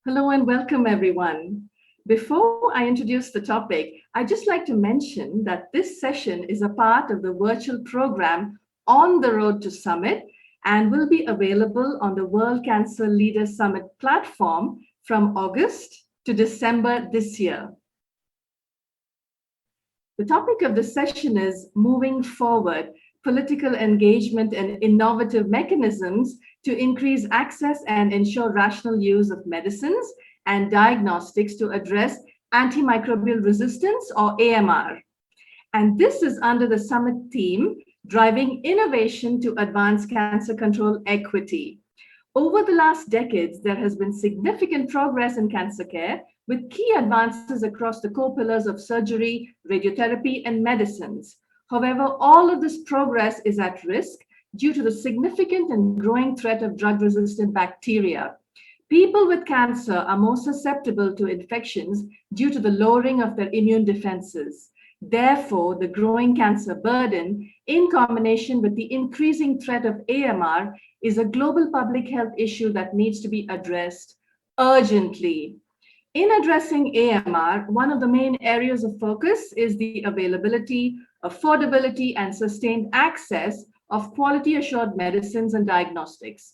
Hello and welcome, everyone. Before I introduce the topic, I'd just like to mention that this session is a part of the virtual program On the Road to Summit and will be available on the World Cancer Leaders Summit platform from August to December this year. The topic of the session is Moving Forward, Political Engagement and Innovative Mechanisms to Increase Access and Ensure Rational Use of Medicines and Diagnostics to Address Antimicrobial Resistance, or AMR. And this is under the summit theme, Driving Innovation to Advance Cancer Control Equity. Over the last decades, there has been significant progress in cancer care, with key advances across the core pillars of surgery, radiotherapy, and medicines. However, all of this progress is at risk due to the significant and growing threat of drug-resistant bacteria. People with cancer are more susceptible to infections due to the lowering of their immune defenses. Therefore, the growing cancer burden, in combination with the increasing threat of AMR, is a global public health issue that needs to be addressed urgently. In addressing AMR, one of the main areas of focus is the availability, affordability, and sustained access of quality-assured medicines and diagnostics.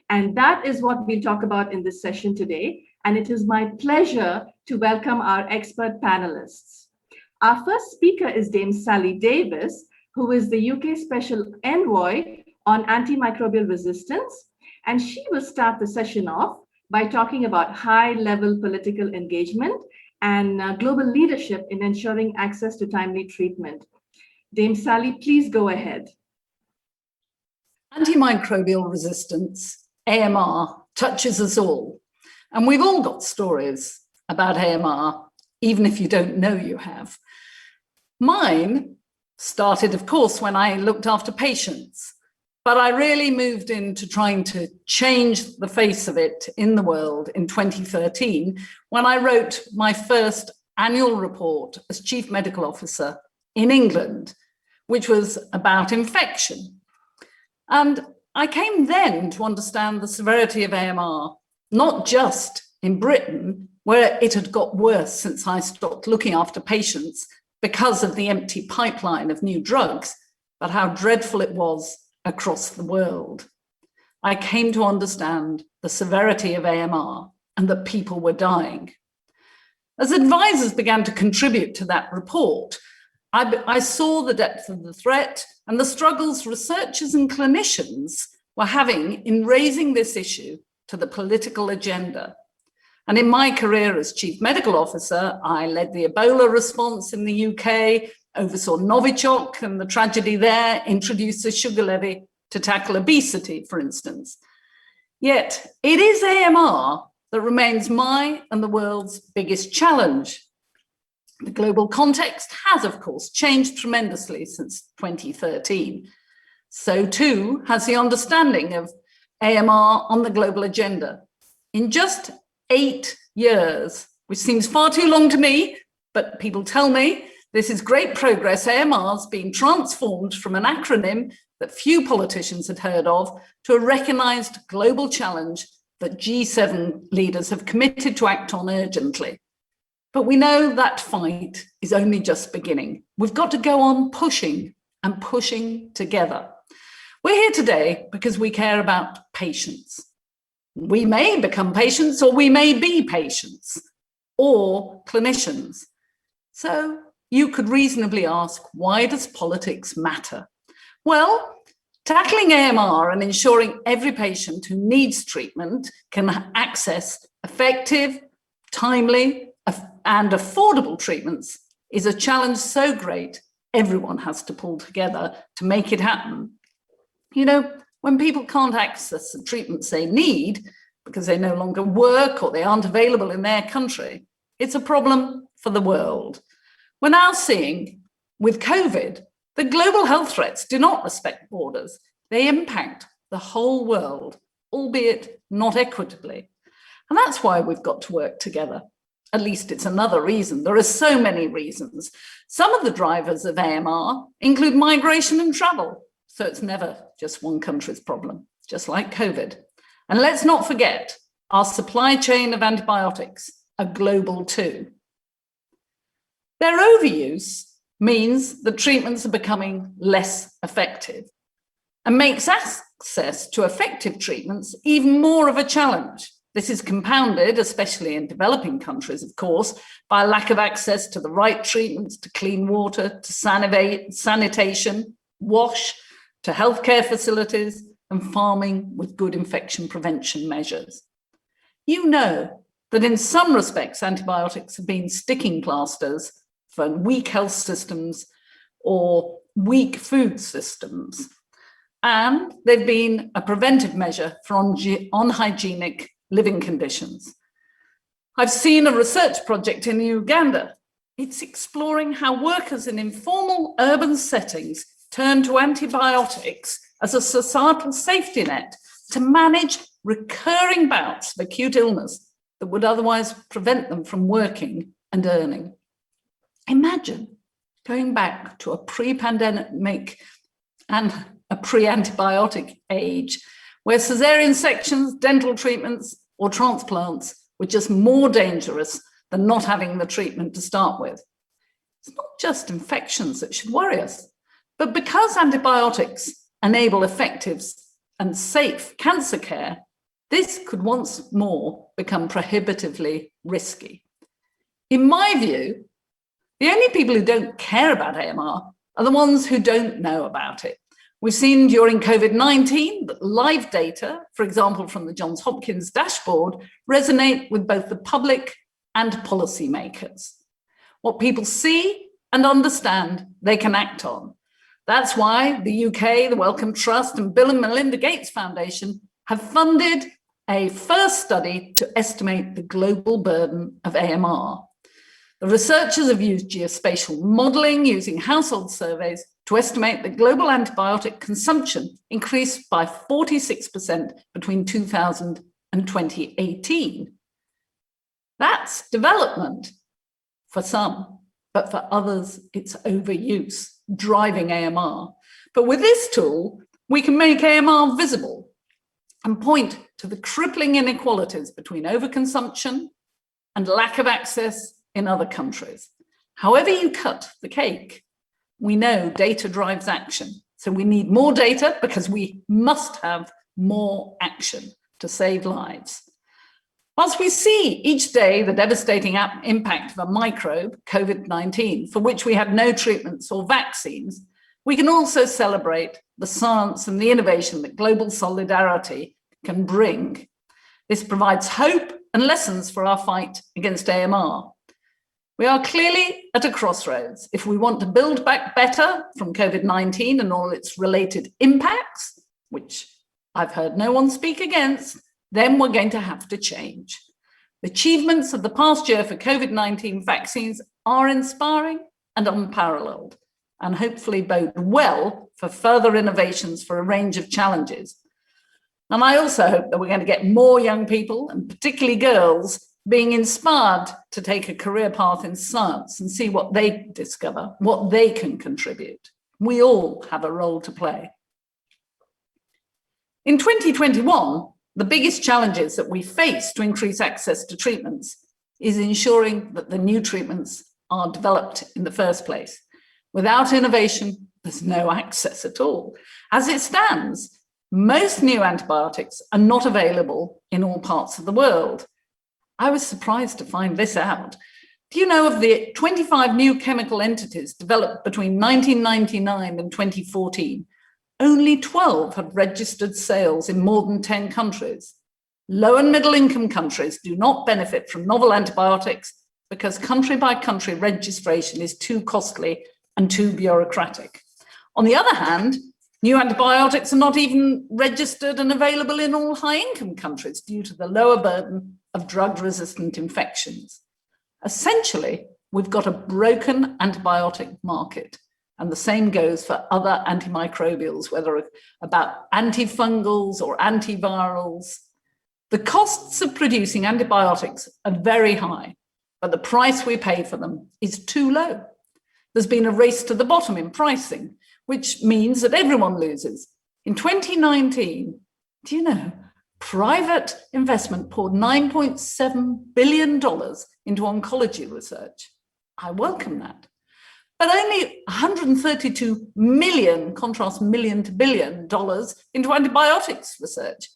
And that is what we'll talk about in this session today. And it is my pleasure to welcome our expert panelists. Our first speaker is Dame Sally Davis, who is the UK Special Envoy on Antimicrobial Resistance. And she will start the session off by talking about high-level political engagement and global leadership in ensuring access to timely treatment. Dame Sally, please go ahead. Antimicrobial resistance, AMR, touches us all. And we've all got stories about AMR, even if you don't know you have. Mine started, of course, when I looked after patients. But I really moved into trying to change the face of it in the world in 2013, when I wrote my first annual report as Chief Medical Officer in England, which was about infection. And I came then to understand the severity of AMR, not just in Britain, where it had got worse since I stopped looking after patients because of the empty pipeline of new drugs, but how dreadful it was across the world. I came to understand the severity of AMR and that people were dying. As advisors began to contribute to that report, I saw the depth of the threat and the struggles researchers and clinicians were having in raising this issue to the political agenda. And in my career as Chief Medical Officer, I led the Ebola response in the UK, oversaw Novichok and the tragedy there, introduced a sugar levy to tackle obesity, for instance. Yet it is AMR that remains my and the world's biggest challenge. The global context has, of course, changed tremendously since 2013. So too has the understanding of AMR on the global agenda. In just 8 years, which seems far too long to me, but people tell me this is great progress. AMR's been transformed from an acronym that few politicians had heard of to a recognized global challenge that G7 leaders have committed to act on urgently. But we know that fight is only just beginning. We've got to go on pushing and pushing together. We're here today because we care about patients. We may become patients, or we may be patients, or clinicians. So you could reasonably ask, why does politics matter? Well, tackling AMR and ensuring every patient who needs treatment can access effective, timely, and affordable treatments is a challenge so great, everyone has to pull together to make it happen. You know, when people can't access the treatments they need because they no longer work or they aren't available in their country, it's a problem for the world. We're now seeing, with COVID, the global health threats do not respect borders. They impact the whole world, albeit not equitably. And that's why we've got to work together. At least it's another reason. There are so many reasons. Some of the drivers of AMR include migration and travel. So it's never just one country's problem, just like COVID. And let's not forget, our supply chain of antibiotics are global too. Their overuse means that treatments are becoming less effective and makes access to effective treatments even more of a challenge. This is compounded, especially in developing countries, of course, by a lack of access to the right treatments, to clean water, to sanitation, wash, to healthcare facilities, and farming with good infection prevention measures. You know that in some respects, antibiotics have been sticking plasters for weak health systems or weak food systems. And they've been a preventive measure for unhygienic living conditions. I've seen a research project in Uganda. It's exploring how workers in informal urban settings turn to antibiotics as a societal safety net to manage recurring bouts of acute illness that would otherwise prevent them from working and earning. Imagine going back to a pre-pandemic and a pre-antibiotic age, where cesarean sections, dental treatments, or transplants were just more dangerous than not having the treatment to start with. It's not just infections that should worry us, but because antibiotics enable effective and safe cancer care, this could once more become prohibitively risky. In my view, the only people who don't care about AMR are the ones who don't know about it. We've seen during COVID-19 that live data, for example, from the Johns Hopkins dashboard, resonate with both the public and policymakers. What people see and understand, they can act on. That's why the UK, the Wellcome Trust, and Bill and Melinda Gates Foundation have funded a first study to estimate the global burden of AMR. The researchers have used geospatial modeling using household surveys to estimate that global antibiotic consumption increased by 46% between 2000 and 2018. That's development for some, but for others, it's overuse, driving AMR. But with this tool, we can make AMR visible and point to the crippling inequalities between overconsumption and lack of access in other countries. However you cut the cake, we know data drives action. So we need more data because we must have more action to save lives. Whilst we see each day the devastating impact of a microbe, COVID-19, for which we had no treatments or vaccines, we can also celebrate the science and the innovation that global solidarity can bring. This provides hope and lessons for our fight against AMR. We are clearly at a crossroads. If we want to build back better from COVID-19 and all its related impacts, which I've heard no one speak against, then we're going to have to change. The achievements of the past year for COVID-19 vaccines are inspiring and unparalleled, and hopefully bode well for further innovations for a range of challenges. And I also hope that we're going to get more young people, and particularly girls, being inspired to take a career path in science and see what they discover, what they can contribute. We all have a role to play. In 2021, the biggest challenges that we face to increase access to treatments is ensuring that the new treatments are developed in the first place. Without innovation, there's no access at all. As it stands, most new antibiotics are not available in all parts of the world. I was surprised to find this out. Do you know of the 25 new chemical entities developed between 1999 and 2014? Only 12 have registered sales in more than 10 countries. Low and middle income countries do not benefit from novel antibiotics because country by country registration is too costly and too bureaucratic. On the other hand, new antibiotics are not even registered and available in all high income countries due to the lower burden of drug-resistant infections. Essentially, we've got a broken antibiotic market, and the same goes for other antimicrobials, whether about antifungals or antivirals. The costs of producing antibiotics are very high, but the price we pay for them is too low. There's been a race to the bottom in pricing, which means that everyone loses. In 2019, do you know, private investment poured $9.7 billion into oncology research. I welcome that. But only 132 million, contrast million to billion dollars into antibiotics research.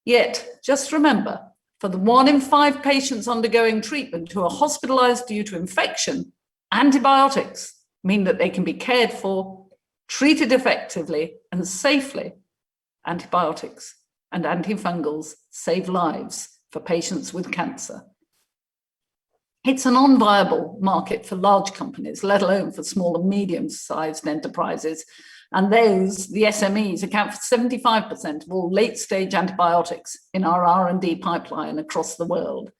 Yet, just remember, for the 1 in 5 patients undergoing treatment who are hospitalized due to infection, antibiotics mean that they can be cared for, treated effectively and safely. Antibiotics and antifungals save lives for patients with cancer. It's an unviable market for large companies, let alone for small and medium-sized enterprises. And those, the SMEs, account for 75% of all late-stage antibiotics in our R&D pipeline across the world.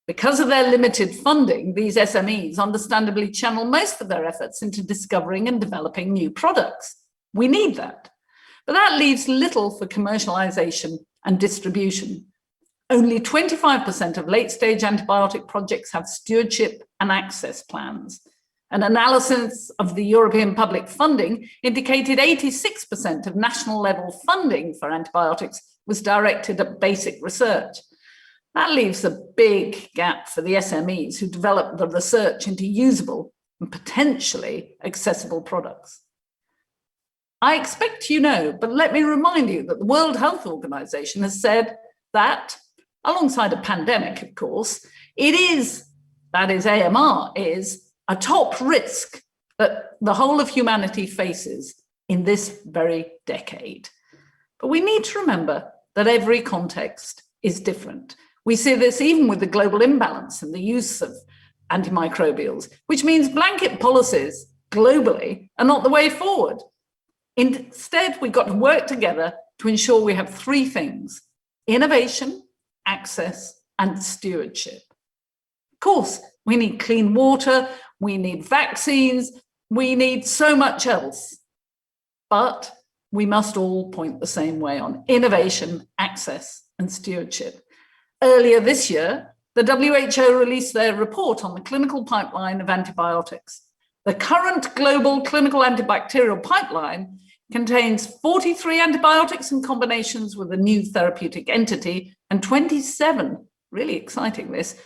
Because of their limited funding, these SMEs understandably channel most of their efforts into discovering and developing new products. We need that. But that leaves little for commercialization and distribution. Only 25% of late-stage antibiotic projects have stewardship and access plans. An analysis of the European public funding indicated 86% of national-level funding for antibiotics was directed at basic research. That leaves a big gap for the SMEs who develop the research into usable and potentially accessible products. I expect you know, but let me remind you that the World Health Organization has said that, alongside a pandemic, of course, AMR is a top risk that the whole of humanity faces in this very decade. But we need to remember that every context is different. We see this even with the global imbalance in the use of antimicrobials, which means blanket policies globally are not the way forward. Instead, we've got to work together to ensure we have 3 things: innovation, access, and stewardship. Of course, we need clean water, we need vaccines, we need so much else. But we must all point the same way on innovation, access, and stewardship. Earlier this year, the WHO released their report on the clinical pipeline of antibiotics. The current global clinical antibacterial pipeline contains 43 antibiotics and combinations with a new therapeutic entity and 27, really exciting this,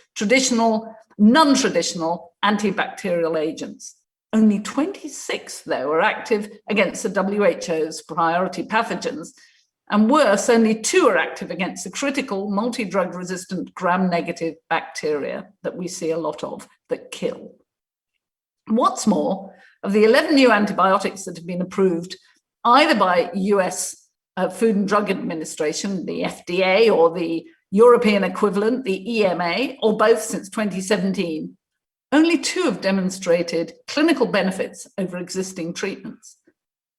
non-traditional antibacterial agents. Only 26, though, are active against the WHO's priority pathogens, and worse, only 2 are active against the critical multi-drug resistant gram-negative bacteria that we see a lot of that kill. What's more, of the 11 new antibiotics that have been approved either by US Food and Drug Administration, the FDA, or the European equivalent, the EMA, or both since 2017, only 2 have demonstrated clinical benefits over existing treatments.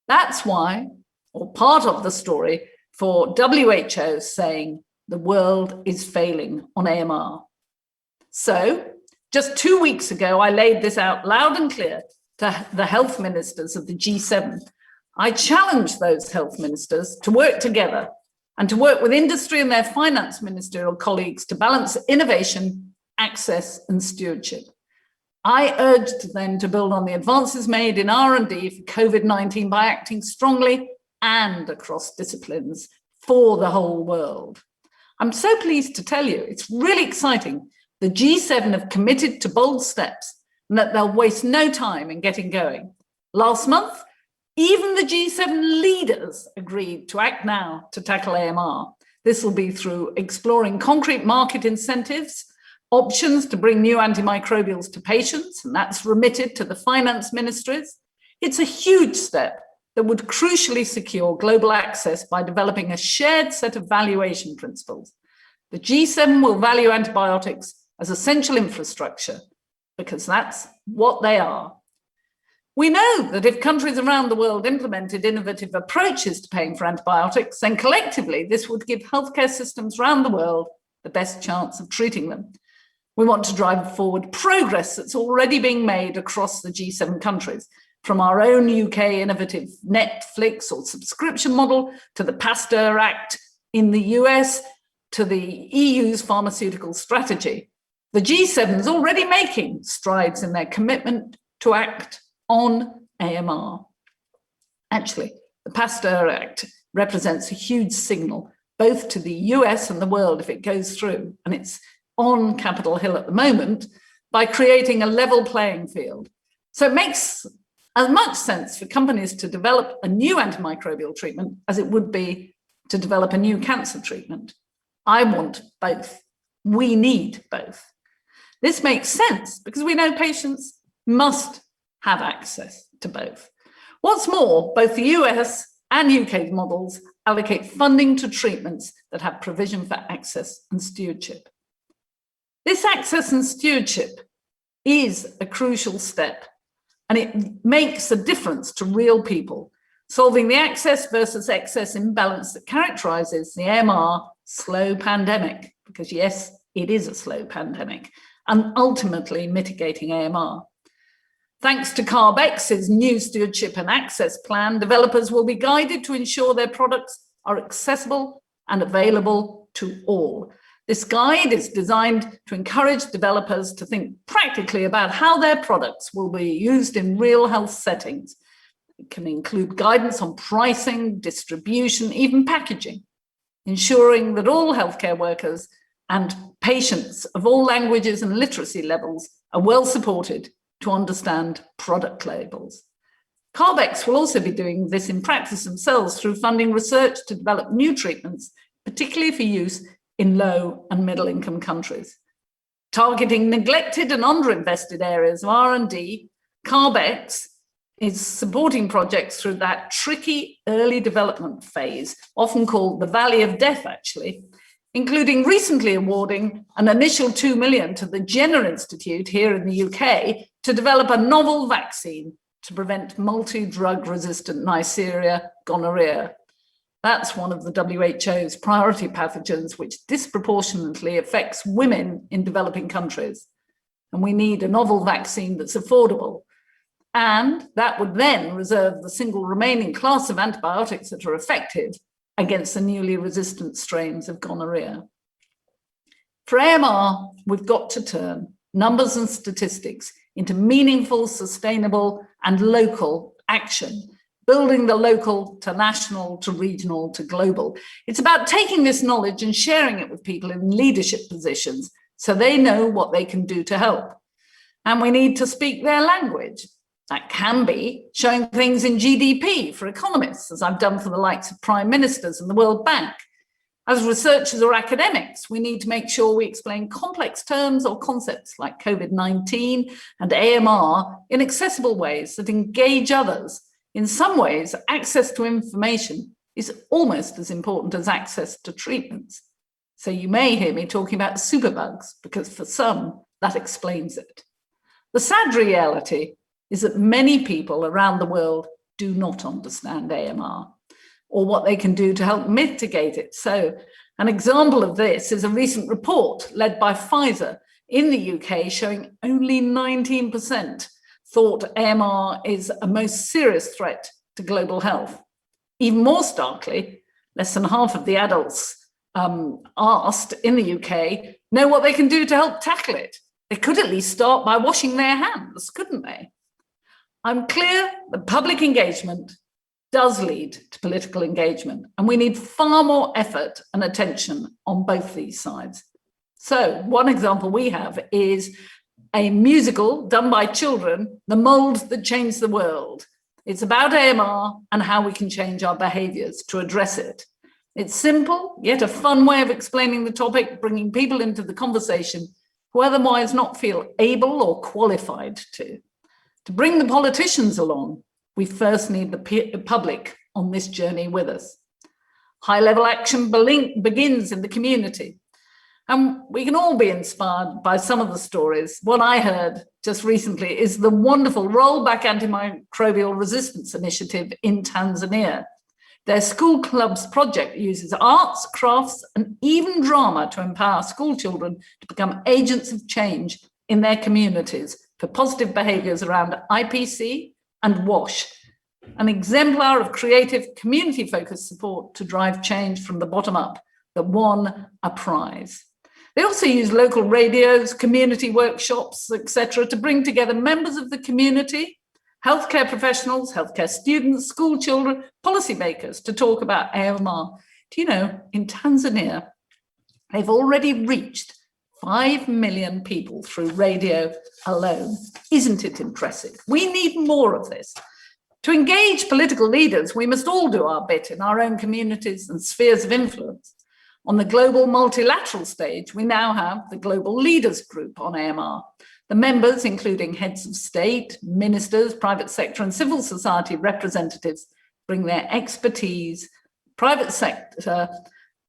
That's why, or part of the story, for WHO saying the world is failing on AMR. So, just 2 weeks ago, I laid this out loud and clear to the health ministers of the G7. I challenged those health ministers to work together and to work with industry and their finance ministerial colleagues to balance innovation, access, and stewardship. I urged them to build on the advances made in R&D for COVID-19 by acting strongly and across disciplines for the whole world. I'm so pleased to tell you, it's really exciting. The G7 have committed to bold steps and that they'll waste no time in getting going. Last month, even the G7 leaders agreed to act now to tackle AMR. This will be through exploring concrete market incentives, options to bring new antimicrobials to patients, and that's remitted to the finance ministries. It's a huge step that would crucially secure global access by developing a shared set of valuation principles. The G7 will value antibiotics as essential infrastructure because that's what they are. We know that if countries around the world implemented innovative approaches to paying for antibiotics, then collectively this would give healthcare systems around the world the best chance of treating them. We want to drive forward progress that's already being made across the G7 countries, from our own UK innovative Netflix or subscription model to the Pasteur Act in the US to the EU's pharmaceutical strategy. The G7 is already making strides in their commitment to act on AMR. Actually, the Pasteur Act represents a huge signal both to the US and the world if it goes through, and it's on Capitol Hill at the moment, by creating a level playing field. So it makes as much sense for companies to develop a new antimicrobial treatment as it would be to develop a new cancer treatment. I want both. We need both. This makes sense because we know patients must have access to both. What's more, both the US and UK models allocate funding to treatments that have provision for access and stewardship. This access and stewardship is a crucial step, and it makes a difference to real people, solving the access versus excess imbalance that characterizes the AMR slow pandemic, because yes, it is a slow pandemic, and ultimately mitigating AMR. Thanks to CarbX's new stewardship and access plan, developers will be guided to ensure their products are accessible and available to all. This guide is designed to encourage developers to think practically about how their products will be used in real health settings. It can include guidance on pricing, distribution, even packaging, ensuring that all healthcare workers and patients of all languages and literacy levels are well supported to understand product labels. CarbX will also be doing this in practice themselves through funding research to develop new treatments, particularly for use in low and middle income countries. Targeting neglected and underinvested areas of R&D, CarbX is supporting projects through that tricky early development phase, often called the Valley of Death, actually, including recently awarding an initial $2 million to the Jenner Institute here in the UK to develop a novel vaccine to prevent multi-drug resistant Neisseria gonorrhea. That's one of the WHO's priority pathogens which disproportionately affects women in developing countries. And we need a novel vaccine that's affordable. And that would then reserve the single remaining class of antibiotics that are effective against the newly resistant strains of gonorrhea. For AMR, we've got to turn numbers and statistics into meaningful, sustainable, and local action, building the local to national to regional to global. It's about taking this knowledge and sharing it with people in leadership positions so they know what they can do to help. And we need to speak their language. That can be showing things in GDP for economists, as I've done for the likes of prime ministers and the World Bank. As researchers or academics, we need to make sure we explain complex terms or concepts like COVID-19 and AMR in accessible ways that engage others. In some ways, access to information is almost as important as access to treatments. So you may hear me talking about superbugs, because for some, that explains it. The sad reality is that many people around the world do not understand AMR or what they can do to help mitigate it. So an example of this is a recent report led by Pfizer in the UK showing only 19% thought AMR is a most serious threat to global health. Even more starkly, less than half of the adults asked in the UK know what they can do to help tackle it. They could at least start by washing their hands, couldn't they? I'm clear that public engagement does lead to political engagement, and we need far more effort and attention on both these sides. So one example we have is a musical done by children, The Mold That Changed the World. It's about AMR and how we can change our behaviors to address it. It's simple, yet a fun way of explaining the topic, bringing people into the conversation who otherwise not feel able or qualified to. To bring the politicians along, we first need the public on this journey with us. High-level action begins in the community. And we can all be inspired by some of the stories. What I heard just recently is the wonderful Rollback Antimicrobial Resistance Initiative in Tanzania. Their school clubs project uses arts, crafts, and even drama to empower school children to become agents of change in their communities for positive behaviours around IPC and WASH, an exemplar of creative community-focused support to drive change from the bottom up that won a prize. They also use local radios, community workshops, etc., to bring together members of the community, healthcare professionals, healthcare students, school children, policymakers to talk about AMR Do you know, in Tanzania, they've already reached 5 million people through radio alone. Isn't it impressive? We need more of this. To engage political leaders, we must all do our bit in our own communities and spheres of influence. On the global multilateral stage, we now have the Global Leaders Group on AMR. The members, including heads of state, ministers, private sector and civil society representatives, bring their expertise, private sector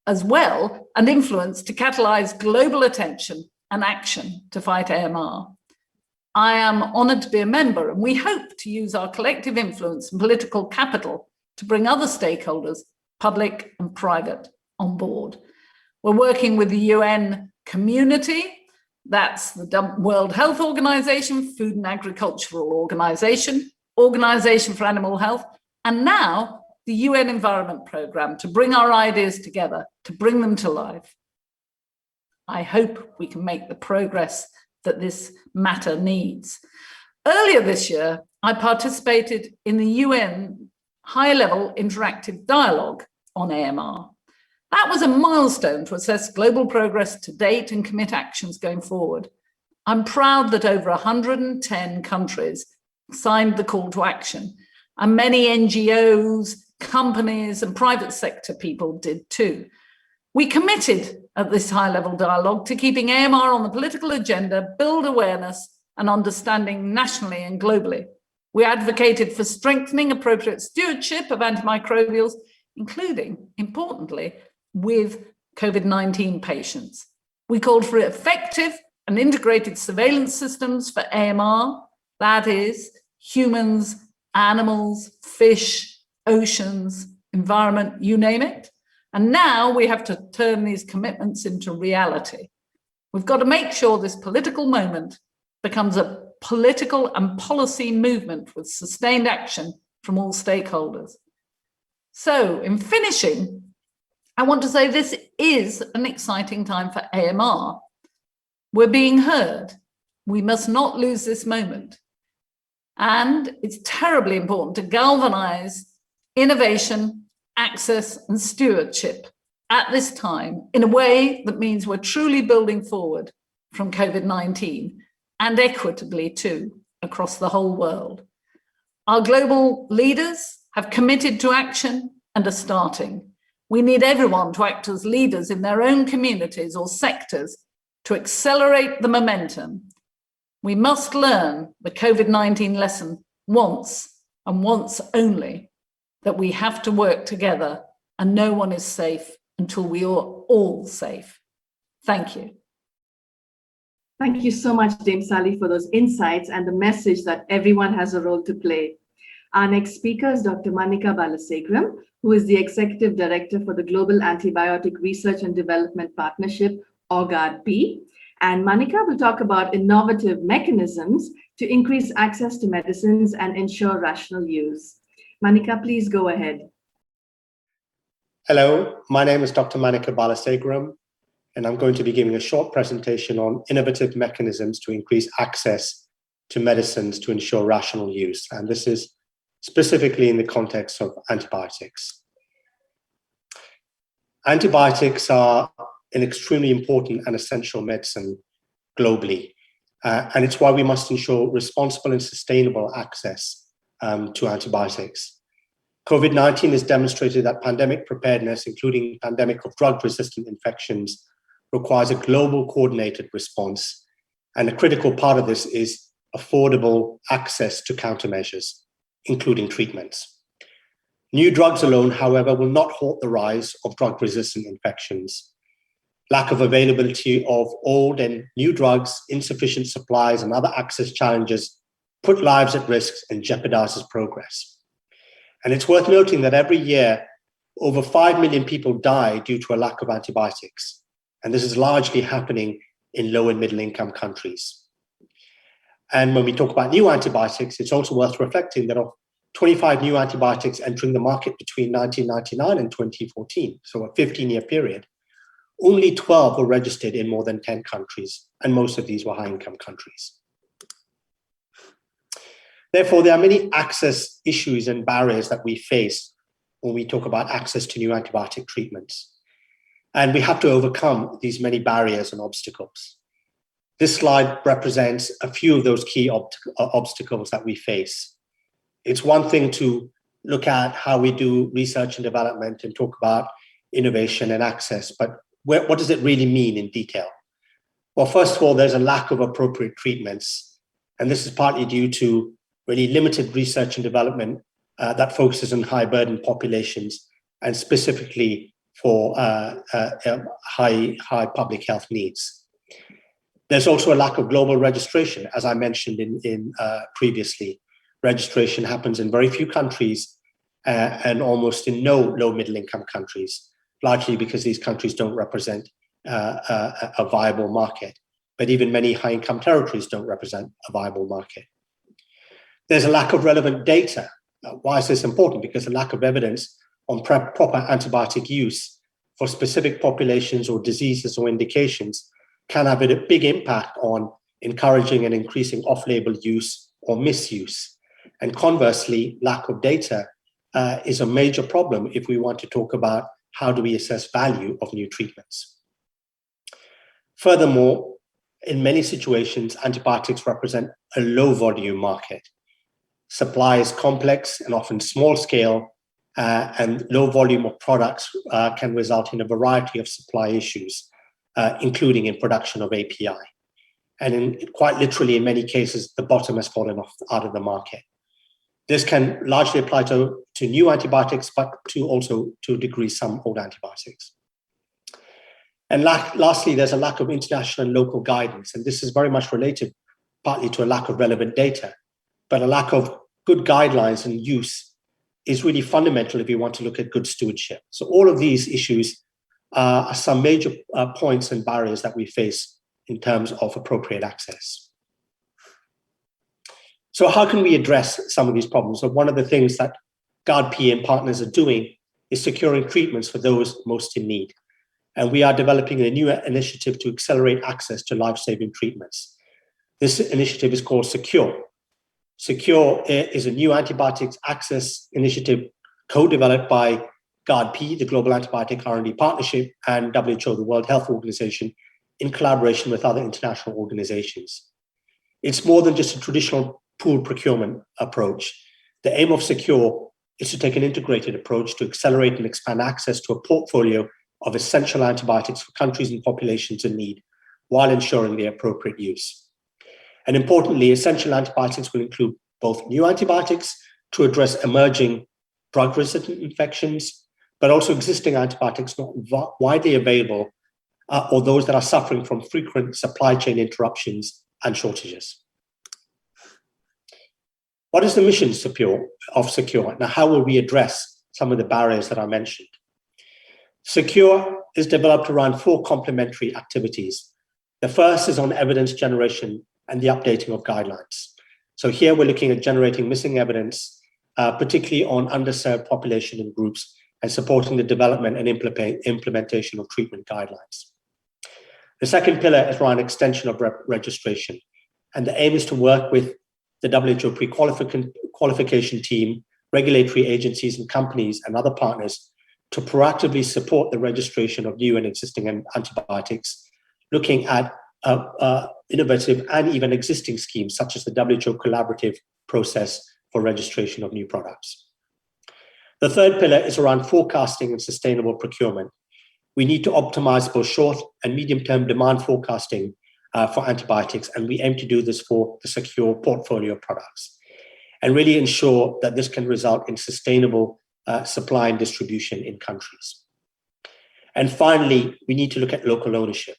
as well, and influence to catalyse global attention and action to fight AMR. I am honoured to be a member, and we hope to use our collective influence and political capital to bring other stakeholders, public and private, on board. We're working with the UN community, that's the World Health Organization, Food and Agricultural Organization, Organization for Animal Health, and now the UN Environment Programme to bring our ideas together, to bring them to life. I hope we can make the progress that this matter needs. Earlier this year, I participated in the UN high-level interactive dialogue on AMR. That was a milestone to assess global progress to date and commit actions going forward. I'm proud that over 110 countries signed the call to action, and many NGOs, companies and private sector people did too. We committed at this high-level dialogue to keeping AMR on the political agenda, build awareness and understanding nationally and globally. We advocated for strengthening appropriate stewardship of antimicrobials, including, importantly, with COVID-19 patients. We called for effective and integrated surveillance systems for AMR, that is, humans, animals, fish, oceans, environment, you name it. And now we have to turn these commitments into reality. We've got to make sure this political moment becomes a political and policy movement with sustained action from all stakeholders. So in finishing, I want to say this is an exciting time for AMR. We're being heard. We must not lose this moment. And it's terribly important to galvanize innovation, access and stewardship at this time in a way that means we're truly building forward from COVID-19 and equitably too across the whole world. Our global leaders have committed to action and are starting. We need everyone to act as leaders in their own communities or sectors to accelerate the momentum. We must learn the COVID-19 lesson once and once only, that we have to work together and no one is safe until we are all safe. Thank you. Thank you so much, Dame Sally, for those insights and the message that everyone has a role to play. Our next speaker is Dr. Manika Balasegaram, who is the Executive Director for the Global Antibiotic Research and Development Partnership, or GARDP. And Manika will talk about innovative mechanisms to increase access to medicines and ensure rational use. Manika, please go ahead. Hello, my name is Dr. Manika Balasegaram, and I'm going to be giving a short presentation on innovative mechanisms to increase access to medicines to ensure rational use. And this is specifically in the context of antibiotics. Antibiotics are an extremely important and essential medicine globally. And it's why we must ensure responsible and sustainable access to antibiotics. COVID-19 has demonstrated that pandemic preparedness, including pandemic of drug-resistant infections, requires a global coordinated response. And a critical part of this is affordable access to countermeasures, including treatments. New drugs alone, however, will not halt the rise of drug-resistant infections. Lack of availability of old and new drugs, insufficient supplies, and other access challenges put lives at risk and jeopardizes progress. And it's worth noting that every year, over 5 million people die due to a lack of antibiotics. And this is largely happening in low and middle income countries. And when we talk about new antibiotics, it's also worth reflecting that of 25 new antibiotics entering the market between 1999 and 2014, so a 15-year period, only 12 were registered in more than 10 countries, and most of these were high-income countries. Therefore, there are many access issues and barriers that we face when we talk about access to new antibiotic treatments. And we have to overcome these many barriers and obstacles. This slide represents a few of those key obstacles that we face. It's one thing to look at how we do research and development and talk about innovation and access, but what does it really mean in detail? Well, first of all, there's a lack of appropriate treatments, and this is partly due to really limited research and development that focuses on high burden populations and specifically for high public health needs. There's also a lack of global registration, as I mentioned in previously. Registration happens in very few countries and almost in no low middle income countries, largely because these countries don't represent a viable market. But even many high income territories don't represent a viable market. There's a lack of relevant data. Why is this important? Because the lack of evidence on proper antibiotic use for specific populations or diseases or indications can have a big impact on encouraging and increasing off-label use or misuse. And conversely, lack of data is a major problem if we want to talk about how do we assess value of new treatments. Furthermore, in many situations, antibiotics represent a low volume market. Supply is complex and often small scale, and low volume of products can result in a variety of supply issues, including in production of API. And quite literally, in many cases, the bottom has fallen out of the market. This can largely apply to new antibiotics, but also to a degree some old antibiotics. And lastly, there's a lack of international and local guidance, and this is very much related partly to a lack of relevant data, but a lack of good guidelines and use is really fundamental if you want to look at good stewardship. So all of these issues are some major points and barriers that we face in terms of appropriate access. So how can we address some of these problems? So one of the things that GARD-P and partners are doing is securing treatments for those most in need. And we are developing a new initiative to accelerate access to life-saving treatments. This initiative is called SECURE. SECURE is a new antibiotics access initiative co-developed by GARD-P, the Global Antibiotic R&D Partnership, and WHO, the World Health Organization, in collaboration with other international organizations. It's more than just a traditional pooled procurement approach. The aim of SECURE is to take an integrated approach to accelerate and expand access to a portfolio of essential antibiotics for countries and populations in need, while ensuring their appropriate use. And importantly, essential antibiotics will include both new antibiotics to address emerging drug-resistant infections, but also existing antibiotics not widely available or those that are suffering from frequent supply chain interruptions and shortages. What is the mission of SECURE? Now, how will we address some of the barriers that I mentioned? SECURE is developed around 4 complementary activities. The first is on evidence generation and the updating of guidelines. So here we're looking at generating missing evidence, particularly on underserved population and groups, and supporting the development and implementation of treatment guidelines. The second pillar is around extension of registration. And the aim is to work with the WHO pre-qualification team, regulatory agencies and companies and other partners to proactively support the registration of new and existing antibiotics, looking at innovative and even existing schemes, such as the WHO collaborative process for registration of new products. The third pillar is around forecasting and sustainable procurement. We need to optimize both short and medium-term demand forecasting for antibiotics, and we aim to do this for the SECURE portfolio of products, and really ensure that this can result in sustainable supply and distribution in countries. And finally, we need to look at local ownership.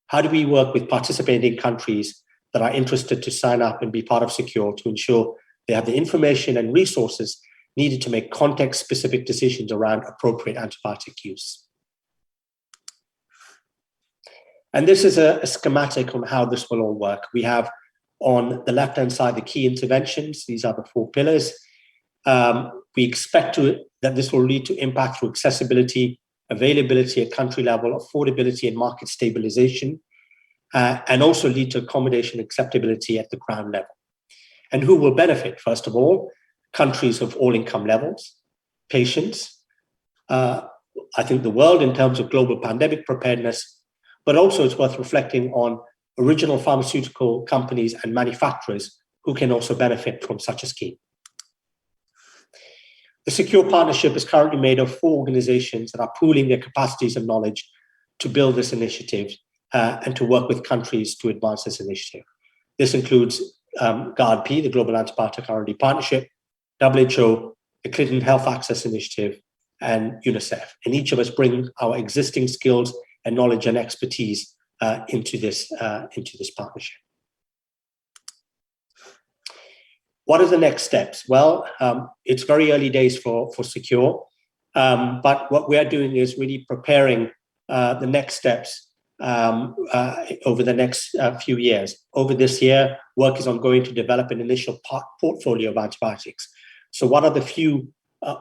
How do we work with participating countries that are interested to sign up and be part of SECURE to ensure they have the information and resources needed to make context-specific decisions around appropriate antibiotic use? And this is a schematic on how this will all work. We have on the left-hand side the key interventions. These are the 4 pillars. We expect that this will lead to impact through accessibility, availability at country level, affordability and market stabilization, and also lead to accommodation acceptability at the ground level. And who will benefit? First of all, countries of all income levels. patients, I think the world in terms of global pandemic preparedness, but also it's worth reflecting on original pharmaceutical companies and manufacturers who can also benefit from such a scheme. The Secure Partnership is currently made of 4 organizations that are pooling their capacities and knowledge to build this initiative and to work with countries to advance this initiative. This includes GARDP, the Global Antibiotic R&D Partnership, WHO, the Clinton Health Access Initiative, and UNICEF. And each of us bring our existing skills and knowledge and expertise into this partnership. What are the next steps? Well, it's very early days for Secure, but what we are doing is really preparing the next steps over the next few years. Over this year, work is ongoing to develop an initial portfolio of antibiotics. So what are the few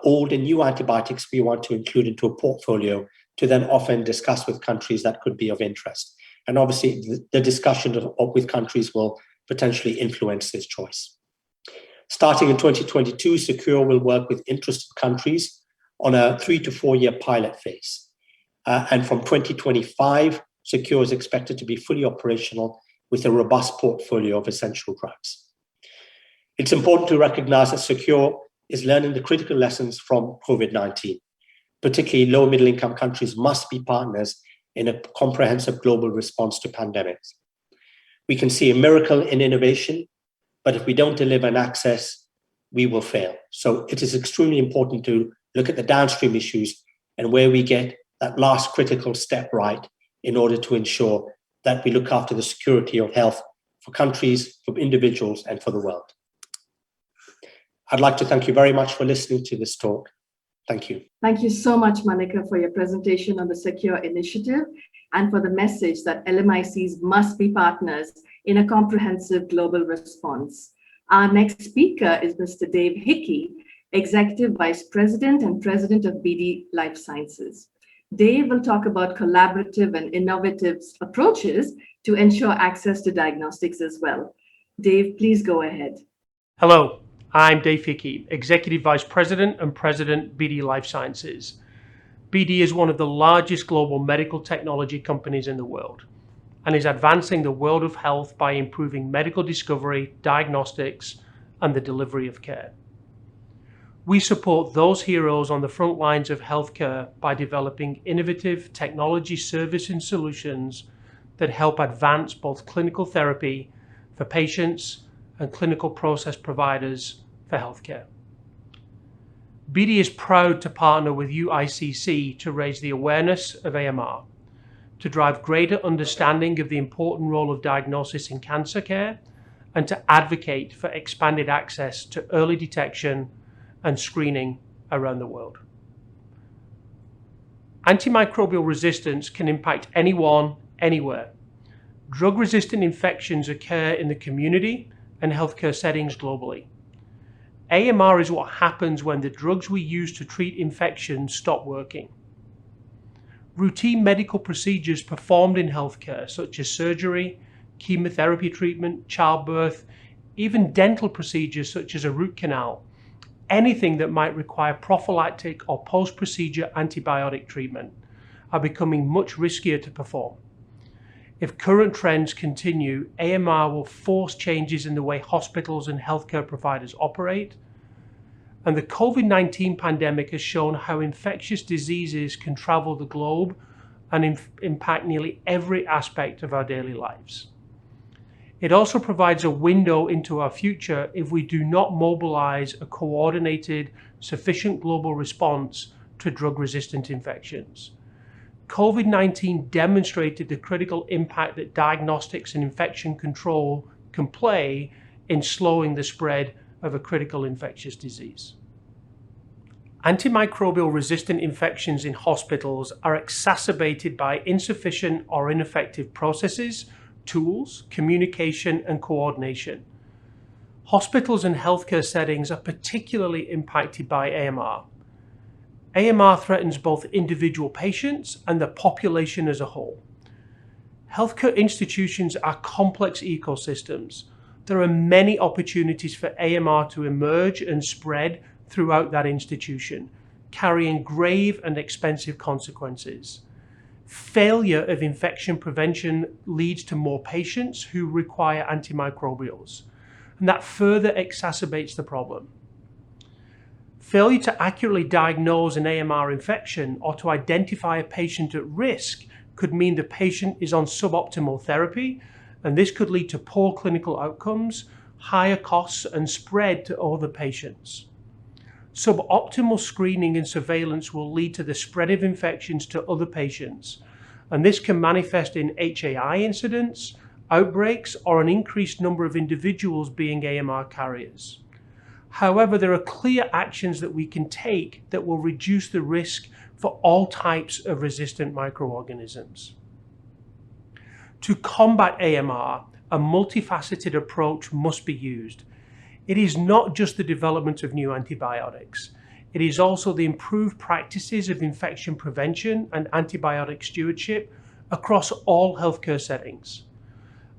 old and new antibiotics we want to include into a portfolio to then often discuss with countries that could be of interest? And obviously, the discussion with countries will potentially influence this choice. Starting in 2022, Secure will work with interested countries on a 3 to 4 year pilot phase. And from 2025, Secure is expected to be fully operational with a robust portfolio of essential drugs. It's important to recognize that Secure is learning the critical lessons from COVID-19. Particularly low and middle income countries must be partners in a comprehensive global response to pandemics. We can see a miracle in innovation, but if we don't deliver an access, we will fail. So it is extremely important to look at the downstream issues and where we get that last critical step right in order to ensure that we look after the security of health for countries, for individuals, and for the world. I'd like to thank you very much for listening to this talk. Thank you. Thank you so much, Manika, for your presentation on the Secure Initiative and for the message that LMICs must be partners in a comprehensive global response. Our next speaker is Mr. Dave Hickey, Executive Vice President and President of BD Life Sciences. Dave will talk about collaborative and innovative approaches to ensure access to diagnostics as well. Dave, please go ahead. Hello, I'm Dave Hickey, Executive Vice President and President, BD Life Sciences. BD is one of the largest global medical technology companies in the world and is advancing the world of health by improving medical discovery, diagnostics, and the delivery of care. We support those heroes on the front lines of healthcare by developing innovative technology services and solutions that help advance both clinical therapy for patients and clinical process providers for healthcare. BD is proud to partner with UICC to raise the awareness of AMR, to drive greater understanding of the important role of diagnosis in cancer care, and to advocate for expanded access to early detection and screening around the world. Antimicrobial resistance can impact anyone, anywhere. Drug-resistant infections occur in the community and healthcare settings globally. AMR is what happens when the drugs we use to treat infections stop working. Routine medical procedures performed in healthcare, such as surgery, chemotherapy treatment, childbirth, even dental procedures such as a root canal, anything that might require prophylactic or post-procedure antibiotic treatment, are becoming much riskier to perform. If current trends continue, AMR will force changes in the way hospitals and healthcare providers operate. And the COVID-19 pandemic has shown how infectious diseases can travel the globe and impact nearly every aspect of our daily lives. It also provides a window into our future if we do not mobilize a coordinated, sufficient global response to drug-resistant infections. COVID-19 demonstrated the critical impact that diagnostics and infection control can play in slowing the spread of a critical infectious disease. Antimicrobial resistant infections in hospitals are exacerbated by insufficient or ineffective processes, tools, communication, and coordination. Hospitals and healthcare settings are particularly impacted by AMR. AMR threatens both individual patients and the population as a whole. Healthcare institutions are complex ecosystems. There are many opportunities for AMR to emerge and spread throughout that institution, carrying grave and expensive consequences. Failure of infection prevention leads to more patients who require antimicrobials, and that further exacerbates the problem. Failure to accurately diagnose an AMR infection or to identify a patient at risk could mean the patient is on suboptimal therapy, and this could lead to poor clinical outcomes, higher costs, and spread to other patients. Suboptimal screening and surveillance will lead to the spread of infections to other patients, and this can manifest in HAI incidents, outbreaks, or an increased number of individuals being AMR carriers. However, there are clear actions that we can take that will reduce the risk for all types of resistant microorganisms. To combat AMR, a multifaceted approach must be used. It is not just the development of new antibiotics. It is also the improved practices of infection prevention and antibiotic stewardship across all healthcare settings.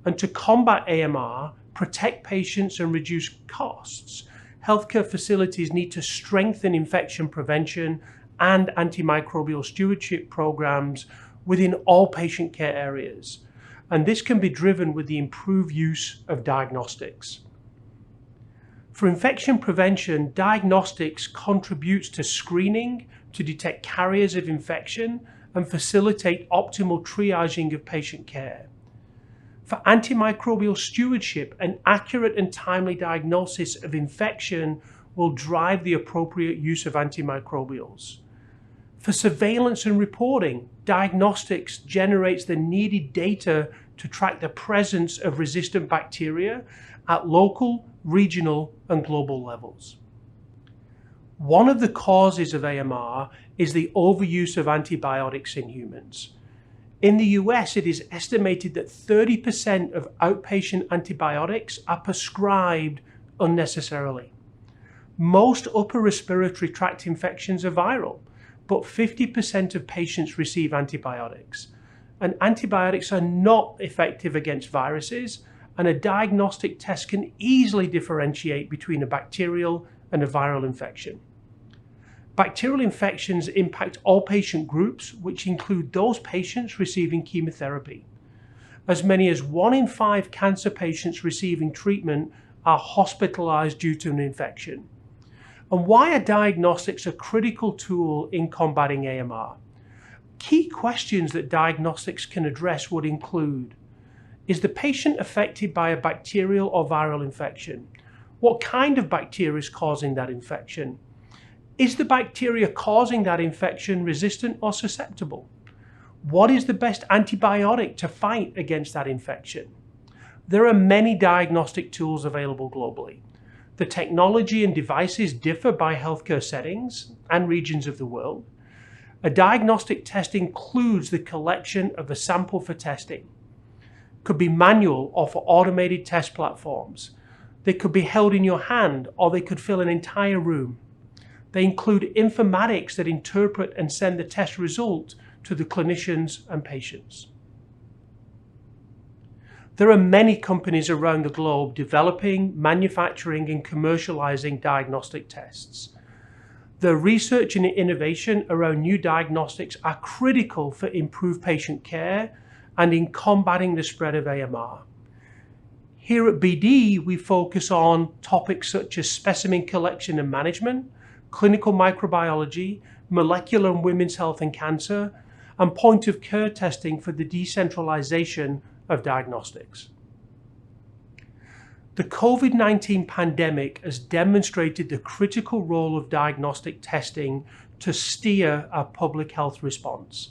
And to combat AMR, protect patients and reduce costs, healthcare facilities need to strengthen infection prevention and antimicrobial stewardship programs within all patient care areas. And this can be driven with the improved use of diagnostics. For infection prevention, diagnostics contributes to screening to detect carriers of infection and facilitate optimal triaging of patient care. For antimicrobial stewardship, an accurate and timely diagnosis of infection will drive the appropriate use of antimicrobials. For surveillance and reporting, diagnostics generates the needed data to track the presence of resistant bacteria at local, regional, and global levels. One of the causes of AMR is the overuse of antibiotics in humans. In the US, it is estimated that 30% of outpatient antibiotics are prescribed unnecessarily. Most upper respiratory tract infections are viral, but 50% of patients receive antibiotics. And antibiotics are not effective against viruses, and a diagnostic test can easily differentiate between a bacterial and a viral infection. Bacterial infections impact all patient groups, which include those patients receiving chemotherapy. As many as 1 in 5 cancer patients receiving treatment are hospitalized due to an infection. And why are diagnostics a critical tool in combating AMR? Key questions that diagnostics can address would include: is the patient affected by a bacterial or viral infection? What kind of bacteria is causing that infection? Is the bacteria causing that infection resistant or susceptible? What is the best antibiotic to fight against that infection? There are many diagnostic tools available globally. The technology and devices differ by healthcare settings and regions of the world. A diagnostic test includes the collection of a sample for testing. Could be manual or for automated test platforms. They could be held in your hand, or they could fill an entire room. They include informatics that interpret and send the test result to the clinicians and patients. There are many companies around the globe developing, manufacturing, and commercializing diagnostic tests. The research and innovation around new diagnostics are critical for improved patient care and in combating the spread of AMR. Here at BD, we focus on topics such as specimen collection and management, clinical microbiology, molecular and women's health and cancer, and point-of-care testing for the decentralization of diagnostics. The COVID-19 pandemic has demonstrated the critical role of diagnostic testing to steer our public health response.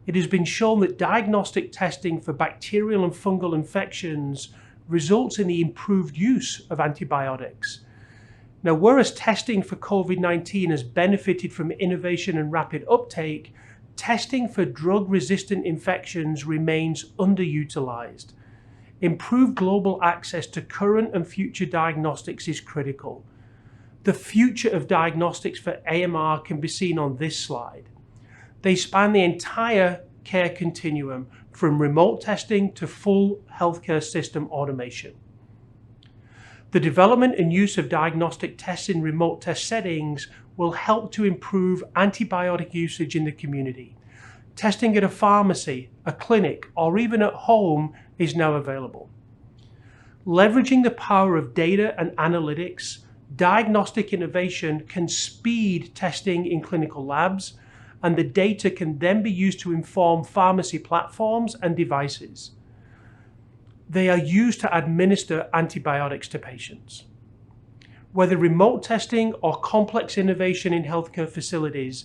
It has been shown that diagnostic testing for bacterial and fungal infections results in the improved use of antibiotics. Now, whereas testing for COVID-19 has benefited from innovation and rapid uptake, testing for drug-resistant infections remains underutilized. Improved global access to current and future diagnostics is critical. The future of diagnostics for AMR can be seen on this slide. They span the entire care continuum, from remote testing to full healthcare system automation. The development and use of diagnostic tests in remote test settings will help to improve antibiotic usage in the community. Testing at a pharmacy, a clinic, or even at home is now available. Leveraging the power of data and analytics, diagnostic innovation can speed testing in clinical labs, and the data can then be used to inform pharmacy platforms and devices. They are used to administer antibiotics to patients. Whether remote testing or complex innovation in healthcare facilities,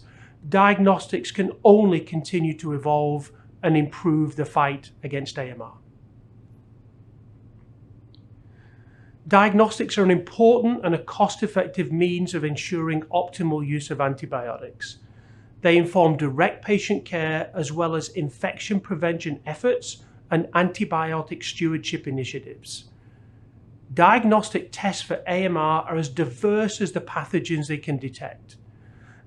diagnostics can only continue to evolve and improve the fight against AMR. Diagnostics are an important and a cost-effective means of ensuring optimal use of antibiotics. They inform direct patient care as well as infection prevention efforts and antibiotic stewardship initiatives. Diagnostic tests for AMR are as diverse as the pathogens they can detect.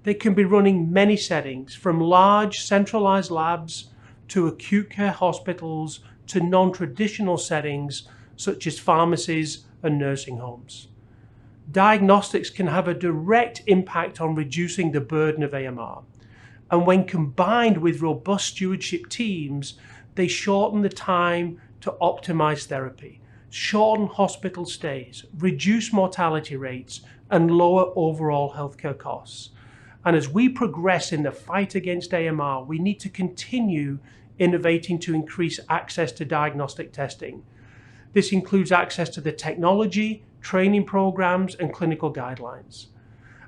They can be run in many settings, from large centralized labs to acute care hospitals to non-traditional settings such as pharmacies and nursing homes. Diagnostics can have a direct impact on reducing the burden of AMR, and when combined with robust stewardship teams, they shorten the time to optimize therapy, shorten hospital stays, reduce mortality rates, and lower overall healthcare costs. And as we progress in the fight against AMR, we need to continue innovating to increase access to diagnostic testing. This includes access to the technology, training programs, and clinical guidelines.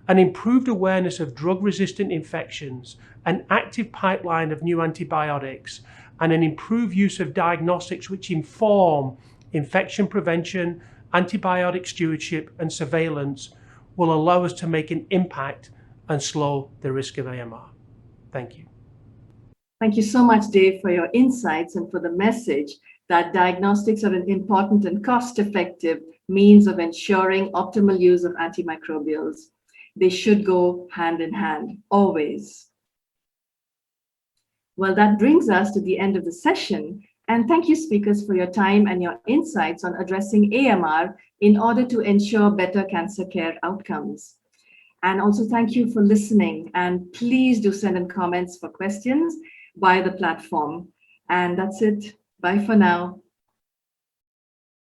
An improved awareness of drug-resistant infections, an active pipeline of new antibiotics, and an improved use of diagnostics which inform infection prevention, antibiotic stewardship, and surveillance will allow us to make an impact and slow the risk of AMR. Thank you. Thank you so much, Dave, for your insights and for the message that diagnostics are an important and cost-effective means of ensuring optimal use of antimicrobials. They should go hand in hand, always. Well, that brings us to the end of the session. And thank you, speakers, for your time and your insights on addressing AMR in order to ensure better cancer care outcomes. And also thank you for listening. And please do send in comments for questions via the platform. And that's it. Bye for now.